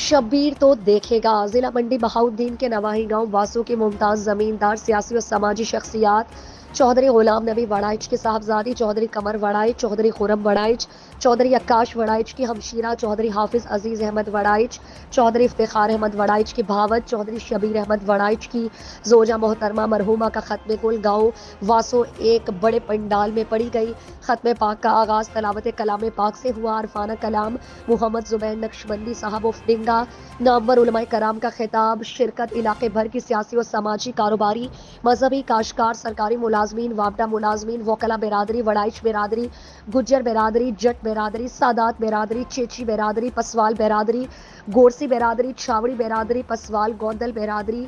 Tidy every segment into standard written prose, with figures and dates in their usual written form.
शब्बीर तो देखेगा। जिला मंडी बहाउद्दीन के नवाही गांव वासू के मुमताज जमींदार, सियासी और समाजी शख्सियात चौधरी गुलाम नबी वड़ाइच की साहबजादी चौधरी कमर वड़ाइच, चौधरी खुरम वड़ाइच, चौधरी अक्काश वड़ाइच की हमशीरा चौधरी हाफिज अजीज अहमद वड़ाइच, चौधरी इफ्तिखार अहमद वड़ाइच की भावत, चौधरी शबीर अहमद वड़ाइच की जोजा मोहतरमा मरहूमा का खत्म कुल गाँव वासो एक बड़े पंडाल में पड़ी गई। खत्म पाक का आगाज तलावत कलाम पाक से हुआ। अरफाना कलाम मोहम्मद जुबैर नक्शबंदी साहब ऑफ डिंगा, नामवर उलमाए कराम का खिताब, शिरकत इलाके भर की सियासी और समाजी, कारोबारी, मजहबी, काश्तकार, सरकारी मुलाजमीन, वापडा मुलाजमीन, वकला बिरादरी, वड़ाइच बिरादरी, गुज्जर बिरादरी, जट बिरादरी, सादात बिरादरी, चेची बिरादरी, पसवाल बिरादरी, गोरसी बिरादरी, छावड़ी बिरादरी, पसवाल गोंदल बिरादरी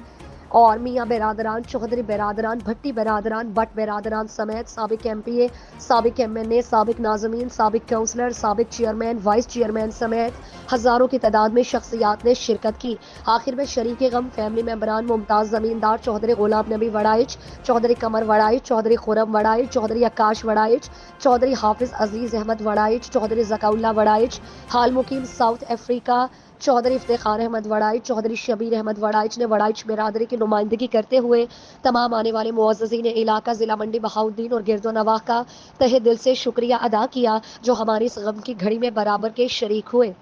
और मियाँ बिरादरान, चौधरी बिरादरान, भट्टी बिरादरान, बट बिरादरान समेत साबिक एमपीए, साबिक एमएनए, साबिक नाजमीन, साबिक काउंसलर, साबिक चेयरमैन, वाइस चेयरमैन समेत हजारों की तादाद में शख्सियात ने शिरकत की। आखिर में शरीक गम फैमिली मेंबरान मुमताज जमींदार चौधरी गुलाम नबी वड़ाइच, चौधरी कमर वड़ाइच, चौधरी खुरम वड़ाइच, चौधरी आकाश वड़ाइच, चौधरी हाफिज अजीज अहमद वड़ाइच, चौधरी जकाउल्ला वड़ाइच, हाल मुकीम साउथ अफ्रीका चौधरी इफ्तिखार अहमद वड़ाइच, चौधरी शबीर अहमद वड़ाइच ने वड़ाइच बिरादरी की नुमाइंदगी करते हुए तमाम आने वाले मुअज़्ज़ज़ीन इलाका जिला मंडी बहाउद्दीन और गिरदो नवाह का तहे दिल से शुक्रिया अदा किया, जो हमारी इस गम की घड़ी में बराबर के शरीक हुए।